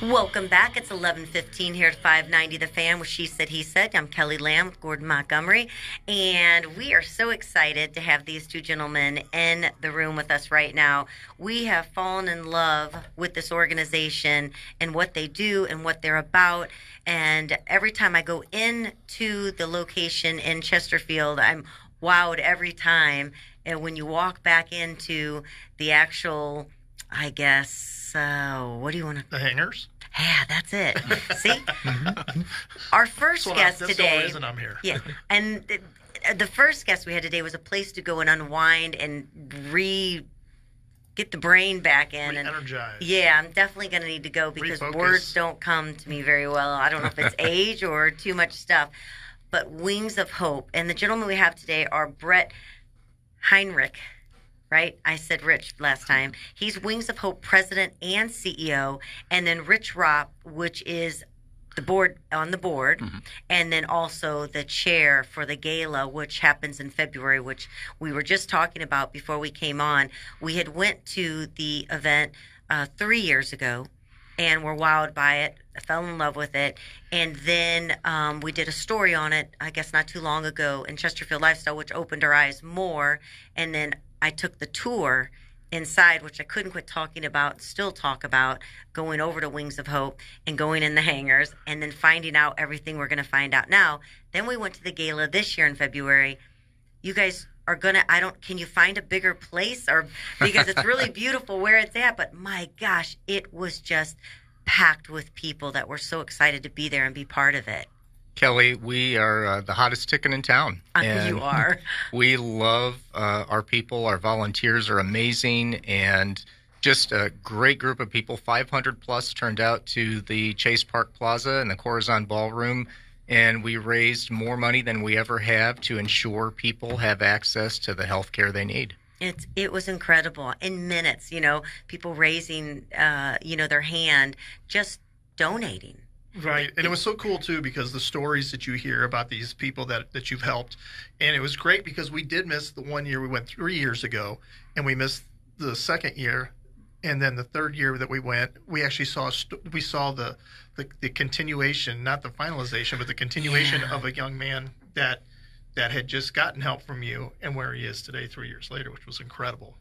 Welcome back. It's 11:15 here at 590 The Fan with She Said, He Said. I'm Kelley Lamm with Gordon Montgomery, and we are so excited to have these two gentlemen in the room with us right now. We have fallen in love with this organization and what they do and what they're about, and every time I go into the location in Chesterfield, I'm wowed every time. And when you walk back into the actual, I guess, what do you want to... The hangers? Yeah, that's it. See? Our first guest that's today... the reason I'm here. Yeah, and the first guest we had today was a place to go and unwind and get the brain back in. Re-energize. Yeah, I'm definitely going to need to go because Refocus. words don't come to me very well. I don't know if it's age or too much stuff. But Wings of Hope. And the gentlemen we have today are Bret, Heinrich, right? I said Rich last time. He's Wings of Hope president and CEO. And then Richard Ropp, which is the board, and then also the chair for the gala, which happens in February, which we were just talking about before we came on. We had went to the event 3 years ago and were wowed by it. I fell in love with it. And then we did a story on it, I guess not too long ago, in Chesterfield Lifestyle, which opened our eyes more. And then I took the tour inside, which I couldn't quit talking about, still talk about, going over to Wings of Hope and going in the hangars and then finding out everything we're going to find out now. Then we went to the gala this year in February. You guys are going to, can you find a bigger place? Or because it's really beautiful where it's at, but my gosh, it was just packed with people that were so excited to be there and be part of it. Kelley, we are the hottest ticket in town. You are. We love our people. Our volunteers are amazing, and just a great group of people. 500 plus turned out to the Chase Park Plaza and the Corazon Ballroom, and we raised more money than we ever have to ensure people have access to the health care they need. It was incredible. In minutes, people raising, their hand, just donating. Right. And it was so cool, too, because the stories that you hear about these people that you've helped. And it was great because we did miss the 1 year we went 3 years ago, and we missed the second year. And then the third year that we went, we actually saw the continuation, not the finalization, but the continuation of a young man that had just gotten help from you and where he is today 3 years later, which was incredible.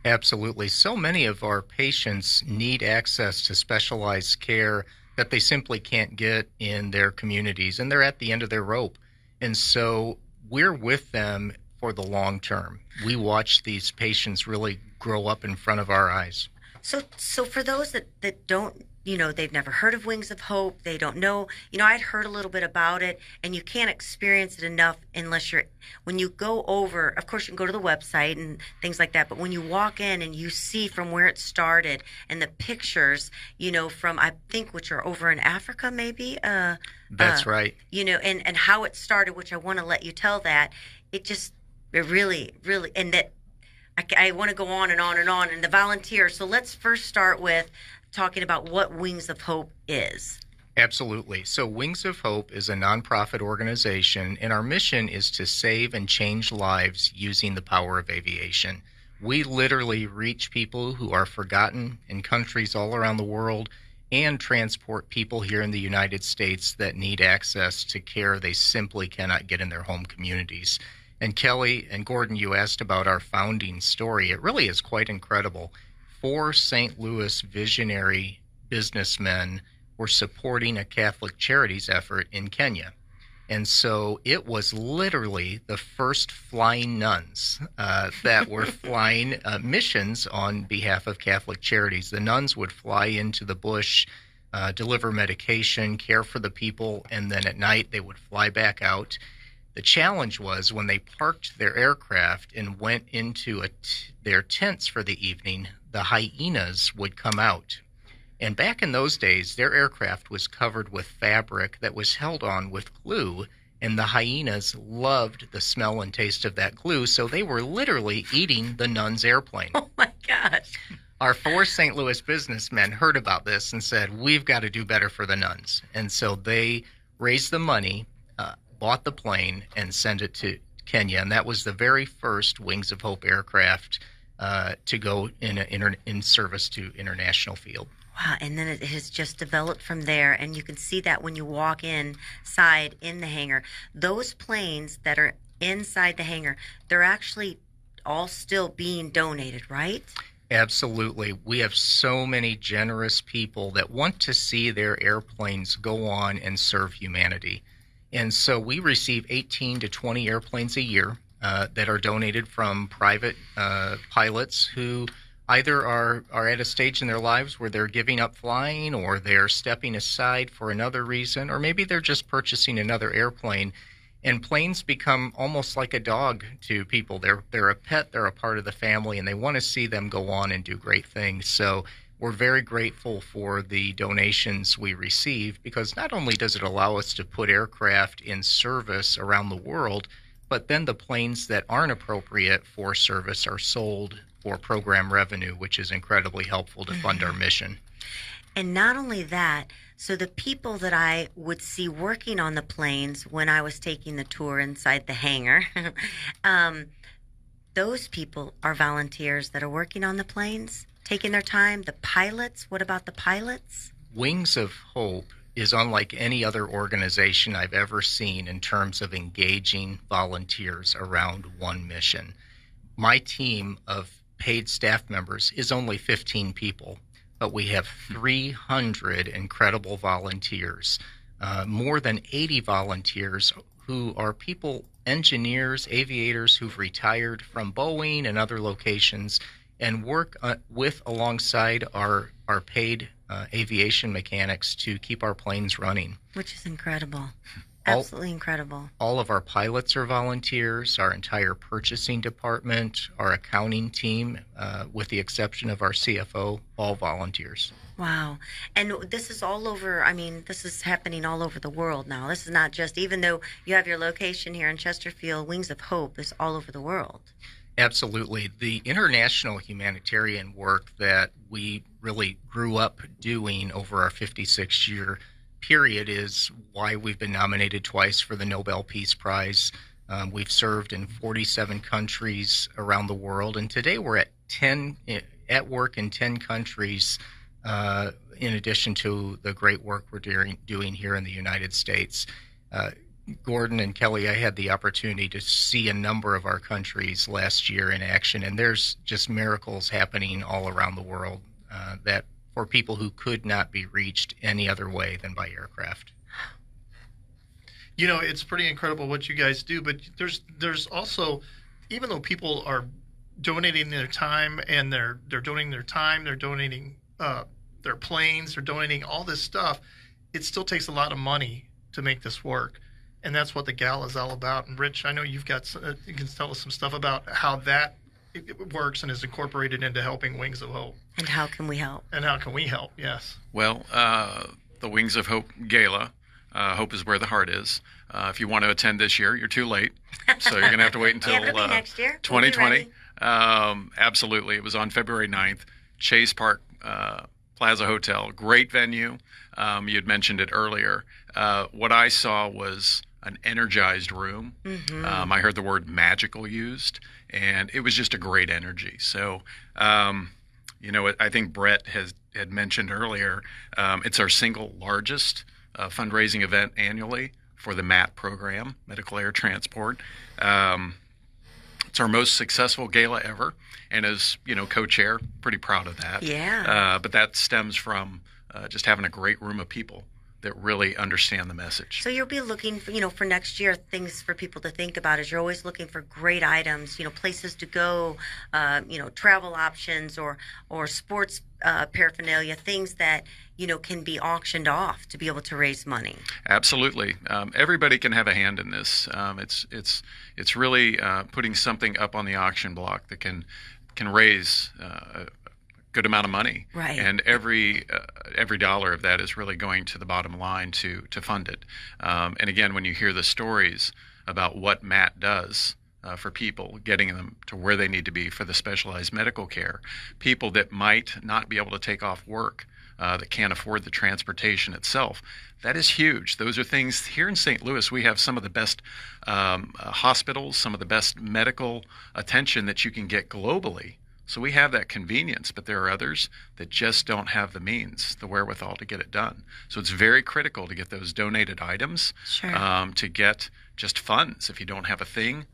Absolutely. So many of our patients need access to specialized care that they simply can't get in their communities, and they're at the end of their rope. And so we're with them for the long term. We watch these patients really grow up in front of our eyes. So for those that don't, they've never heard of Wings of Hope, they don't know, I'd heard a little bit about it, and you can't experience it enough unless when you go over, of course you can go to the website and things like that, but when you walk in and you see from where it started and the pictures, from, I think, which are over in Africa maybe. That's right. And how it started, which I want to let you tell that, it really, really, and that I want to go on and on and on, and the volunteers. So let's first start with talking about what Wings of Hope is. Absolutely. So Wings of Hope is a nonprofit organization, and our mission is to save and change lives using the power of aviation. We literally reach people who are forgotten in countries all around the world and transport people here in the United States that need access to care they simply cannot get in their home communities. And Kelley and Gordon, you asked about our founding story. It really is quite incredible. 4 St. Louis visionary businessmen were supporting a Catholic charities effort in Kenya. And so it was literally the first flying nuns that were flying missions on behalf of Catholic charities. The nuns would fly into the bush, deliver medication, care for the people, and then at night they would fly back out. The challenge was when they parked their aircraft and went into their tents for the evening, the hyenas would come out. And back in those days, their aircraft was covered with fabric that was held on with glue, and the hyenas loved the smell and taste of that glue, so they were literally eating the nuns' airplane. Oh, my gosh. Our 4 St. Louis businessmen heard about this and said, we've got to do better for the nuns. And so they raised the money, bought the plane, and sent it to Kenya. And that was the very first Wings of Hope aircraft to go in service to international field. Wow, and then it has just developed from there, and you can see that when you walk inside in the hangar. Those planes that are inside the hangar, they're actually all still being donated, right? Absolutely. We have so many generous people that want to see their airplanes go on and serve humanity. And so we receive 18 to 20 airplanes a year that are donated from private pilots who either are at a stage in their lives where they're giving up flying, or they're stepping aside for another reason, or maybe they're just purchasing another airplane. And planes become almost like a dog to people. They're a pet, they're a part of the family, and they want to see them go on and do great things. So we're very grateful for the donations we receive, because not only does it allow us to put aircraft in service around the world, but then the planes that aren't appropriate for service are sold for program revenue, which is incredibly helpful to fund our mission. And not only that, so the people that I would see working on the planes when I was taking the tour inside the hangar, those people are volunteers that are working on the planes, taking their time. The pilots, what about the pilots? Wings of Hope is unlike any other organization I've ever seen in terms of engaging volunteers around one mission. My team of paid staff members is only 15 people, but we have 300 incredible volunteers, more than 80 volunteers who are people, engineers, aviators who've retired from Boeing and other locations and work alongside our paid aviation mechanics to keep our planes running. Which is incredible. Absolutely incredible. All of our pilots are volunteers, our entire purchasing department, our accounting team, with the exception of our CFO, all volunteers. Wow. And this is all over, this is happening all over the world now. This is not just, even though you have your location here in Chesterfield, Wings of Hope is all over the world. Absolutely. The international humanitarian work that we really grew up doing over our 56-year period is why we've been nominated twice for the Nobel Peace Prize. We've served in 47 countries around the world, and today we're at work in 10 countries, in addition to the great work we're doing here in the United States. Gordon and Kelley, I had the opportunity to see a number of our countries last year in action, and there's just miracles happening all around the world that for people who could not be reached any other way than by aircraft. You know, it's pretty incredible what you guys do, but there's also, even though people are donating their time, and they're donating their time, they're donating their planes, they're donating all this stuff, it still takes a lot of money to make this work. And that's what the gala is all about. And Rich, I know you can tell us some stuff about how that it works and is incorporated into helping Wings of Hope. And how can we help? Yes. Well, the Wings of Hope Gala, hope is where the heart is. If you want to attend this year, you're too late. So you're going to have to wait until next year. 2020. Absolutely. It was on February 9th, Chase Park Plaza Hotel. Great venue. You had mentioned it earlier. What I saw was an energized room. Mm-hmm. I heard the word magical used, and it was just a great energy. So, I think Bret had mentioned earlier, it's our single largest fundraising event annually for the MAT program, Medical Air Transport. It's our most successful gala ever, and as co-chair, pretty proud of that. Yeah. But that stems from just having a great room of people that really understand the message. So you'll be looking for next year, things for people to think about, is you're always looking for great items, places to go, travel options or sports paraphernalia, things that can be auctioned off to be able to raise money. Absolutely. Everybody can have a hand in this. It's really putting something up on the auction block that can raise a good amount of money. Right. And every dollar of that is really going to the bottom line to fund it. And again, when you hear the stories about what Matt does for people, getting them to where they need to be for the specialized medical care, people that might not be able to take off work, that can't afford the transportation itself, that is huge. Those are things here in St. Louis. We have some of the best hospitals, some of the best medical attention that you can get globally. So we have that convenience, but there are others that just don't have the means, the wherewithal to get it done. So it's very critical to get those donated items, Sure. to get just funds. If you don't have a thing,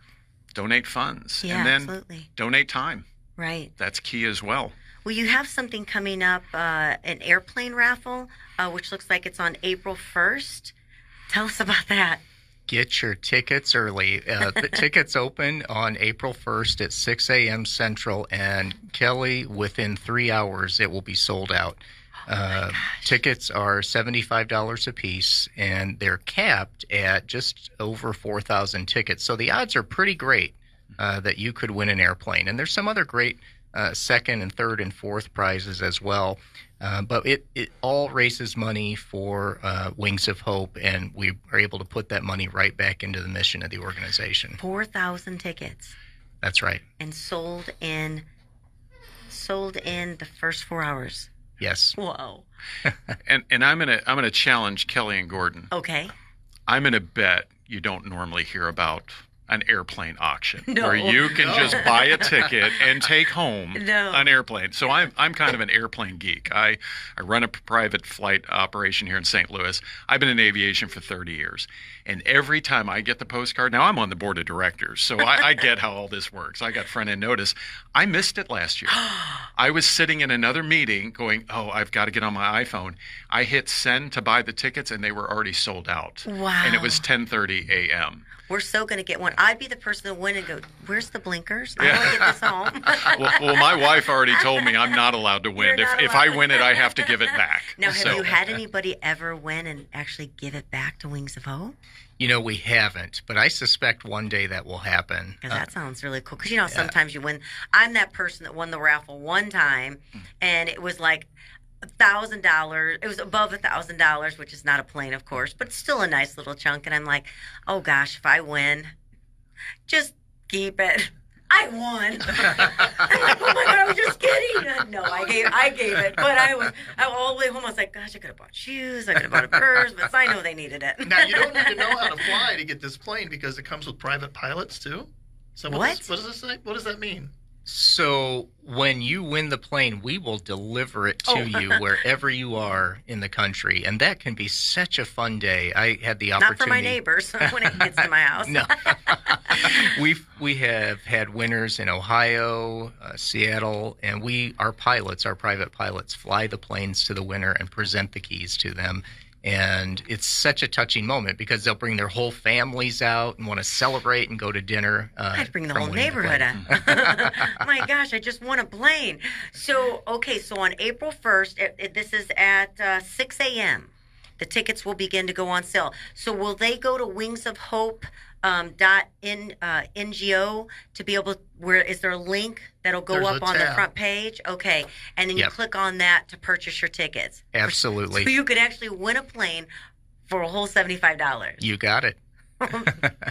donate funds. Yeah, and then absolutely. donate time. Right. That's key as well. Well, you have something coming up, an airplane raffle, which looks like it's on April 1st. Tell us about that. Get your tickets early. The tickets open on April 1st at 6 a.m. Central, and Kelley, within 3 hours, it will be sold out. Tickets are $75 a piece, and they're capped at just over 4,000 tickets. So the odds are pretty great that you could win an airplane. And there's some other great second and third and fourth prizes as well. But it all raises money for Wings of Hope, and we are able to put that money right back into the mission of the organization. 4,000 tickets. That's right. And sold in the first 4 hours. Yes. Whoa. And I'm gonna challenge Kelley and Gordon. Okay. I'm gonna bet you don't normally hear about an airplane auction No. where you can just buy a ticket and take home No. an airplane. So I'm kind of an airplane geek. I run a private flight operation here in St. Louis. I've been in aviation for 30 years. And every time I get the postcard, now I'm on the board of directors, so I get how all this works. I got front end notice. I missed it last year. I was sitting in another meeting going, oh, I've got to get on my iPhone. I hit send to buy the tickets, and they were already sold out. Wow. And it was 10:30 a.m. We're so going to get one. I'd be the person that went and go, where's the blinkers? I want to get this home. Well, my wife already told me I'm not allowed to win. You're not If I allowed. win it, I have to give it back. Now, have So- you had anybody ever win and actually give it back to Wings of Hope? You know, we haven't, but I suspect one day that will happen. Because that sounds really cool. Because, you know, sometimes you win. I'm that person that won the raffle one time, and it was like $1,000. It was above $1,000, which is not a plane, of course, but still a nice little chunk. And I'm like, oh, gosh, if I win, just keep it. I won. I'm like, oh my God, I was just kidding. No, I gave it. But I all the way home, I was like, gosh, I could have bought shoes. I could have bought a purse, but I know they needed it. Now, you don't need to know how to fly to get this plane because it comes with private pilots, too. So What? What does this say? What does that mean? So when you win the plane, we will deliver it to you wherever you are in the country, and that can be such a fun day. I had the opportunity. Not for my neighbors when it gets to my house. No. We have had winners in Ohio, Seattle, and our private pilots, fly the planes to the winner and present the keys to them. And it's such a touching moment because they'll bring their whole families out and want to celebrate and go to dinner. I'd bring the from whole winning neighborhood plane. out. My gosh, I just won a plane. So on April 1st, this is at 6 a.m. The tickets will begin to go on sale. So will they go to Wings of Hope? .ngo to be able, where is there a link that'll go There's up a on the tab. front page? Okay. And then you Yep. click on that to purchase your tickets. Absolutely. So you could actually win a plane for a whole $75. You got it.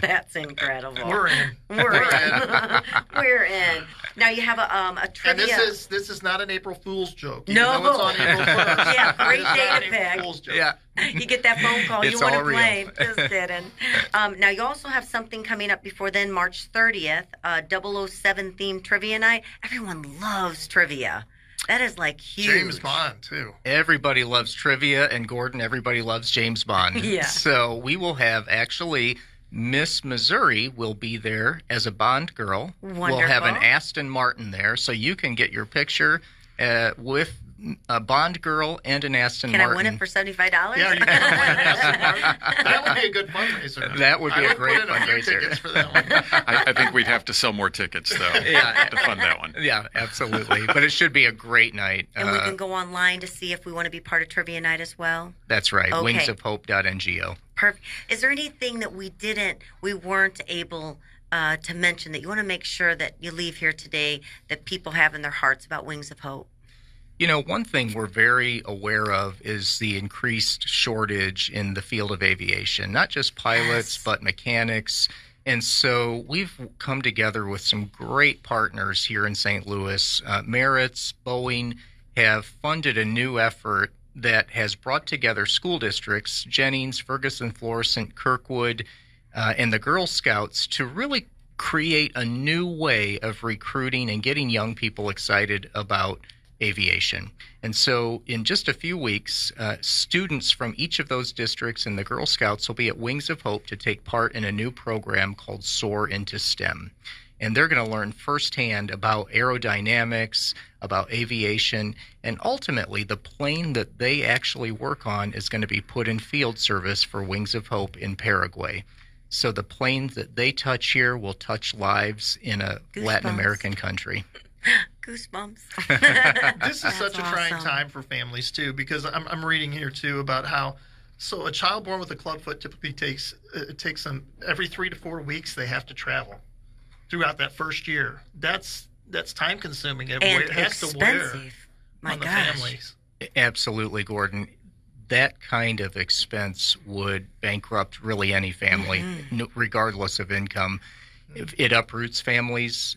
That's incredible. We're in. We're in. We're in. Now you have a And trivia. this is not an April Fool's joke. No. Even though it's on April 1st. Yeah, great It's not day an to April pick. Fool's joke. Yeah. You get that phone call. It's You want all to real. play. Just kidding. Now you also have something coming up before then, March 30th, 007 themed trivia night. Everyone loves trivia. That is like huge. James Bond, too. Everybody loves trivia, and Gordon, everybody loves James Bond. Yeah. So we will have actually Miss Missouri will be there as a Bond girl. We'll have an Wonderful. Aston Martin there, so you can get your picture with a Bond girl and an Aston Can Martin. I win it for $75? Yeah, you can win an Aston Martin. That would be a good fundraiser. That would be I a great put in a few fundraiser. tickets for that one. I think we'd have to sell more tickets, though, Yeah. to fund that one. Yeah, absolutely. But it should be a great night. And we can go online to see if we want to be part of trivia night as well. That's right. Okay. Wingsofhope.ngo. Perfect. Is there anything that we weren't able to mention that you want to make sure that you leave here today that people have in their hearts about Wings of Hope? You know, one thing we're very aware of is the increased shortage in the field of aviation, not just pilots, Yes. but mechanics. And so we've come together with some great partners here in St. Louis. Merritt's, Boeing have funded a new effort that has brought together school districts, Jennings, Ferguson, Florissant, Kirkwood, and the Girl Scouts to really create a new way of recruiting and getting young people excited about aviation. And so in just a few weeks, students from each of those districts and the Girl Scouts will be at Wings of Hope to take part in a new program called Soar into STEM. And they're going to learn firsthand about aerodynamics, about aviation, and ultimately the plane that they actually work on is going to be put in field service for Wings of Hope in Paraguay. So the planes that they touch here will touch lives in a Latin American country. Goosebumps. This is such a trying time for families too, because I'm reading here too about how a child born with a clubfoot typically takes them every 3 to 4 weeks. They have to travel throughout that first year. That's time consuming. It has to wear on the families. Absolutely, Gordon. That kind of expense would bankrupt really any family, regardless of income. It uproots families.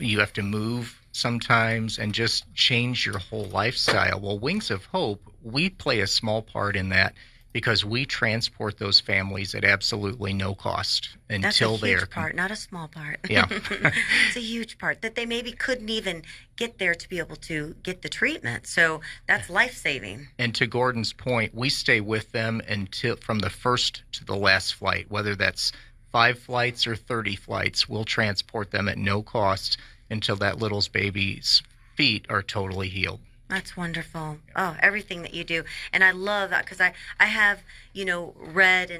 You have to move sometimes and just change your whole lifestyle. Well, Wings of Hope, we play a small part in that because we transport those families at absolutely no cost until they are. That's a huge part, not a small part. Yeah. It's a huge part that they maybe couldn't even get there to be able to get the treatment. So that's life-saving. And to Gordon's point, we stay with them until from the first to the last flight, whether that's 5 flights or 30 flights, we'll transport them at no cost until that little baby's feet are totally healed. That's wonderful. Oh, everything that you do. And I love that because I have, read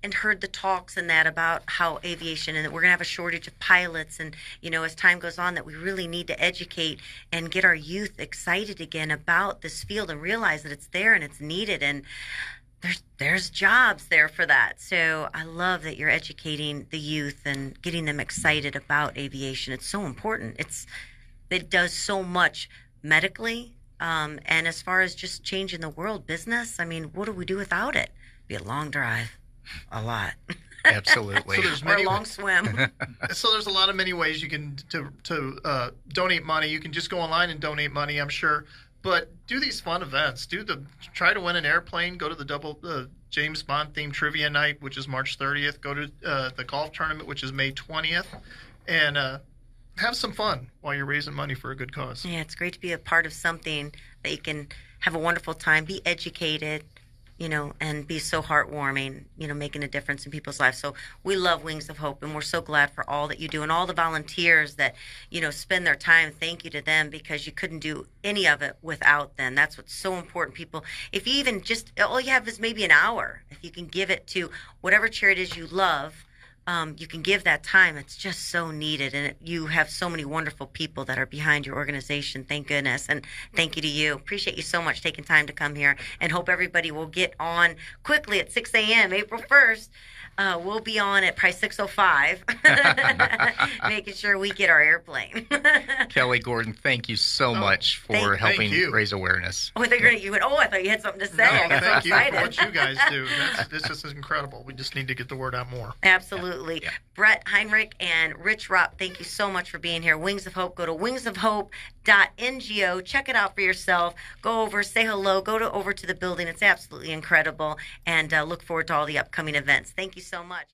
and heard the talks and that about how aviation and that we're going to have a shortage of pilots. And, as time goes on, that we really need to educate and get our youth excited again about this field and realize that it's there and it's needed. And there's jobs there for that. So I love that you're educating the youth and getting them excited about aviation. It's so important. It does so much medically. And as far as just changing the world business, I mean, what do we do without it? Be a long drive, a lot. Absolutely. So there's or a long swim. So there's a lot of many ways you can to donate money. You can just go online and donate money, I'm sure. But do these fun events. Try to win an airplane. Go to the James Bond themed trivia night, which is March 30th. Go to the golf tournament, which is May 20th, and have some fun while you're raising money for a good cause. Yeah, it's great to be a part of something that you can have a wonderful time, be educated, and be so heartwarming, making a difference in people's lives. So we love Wings of Hope, and we're so glad for all that you do and all the volunteers that, spend their time. Thank you to them because you couldn't do any of it without them. That's what's so important, people. If you even all you have is maybe an hour, if you can give it to whatever charity it is you love, you can give that time. It's just so needed. And you have so many wonderful people that are behind your organization. Thank goodness. And thank you to you. Appreciate you so much taking time to come here and hope everybody will get on quickly at 6 a.m. April 1st. We'll be on at probably 6:05, making sure we get our airplane. Kelley, Gordon, thank you so much for helping raise awareness. Oh, I thought I thought you had something to say. I got so thank you excited. for what you guys do. This is incredible. We just need to get the word out more. Absolutely. Yeah. Bret, Heinrich, and Rich Ropp, thank you so much for being here. Wings of Hope. Go to wingsofhope.ngo. Check it out for yourself. Go over, say hello. Go over to the building. It's absolutely incredible. And look forward to all the upcoming events. Thank you so much.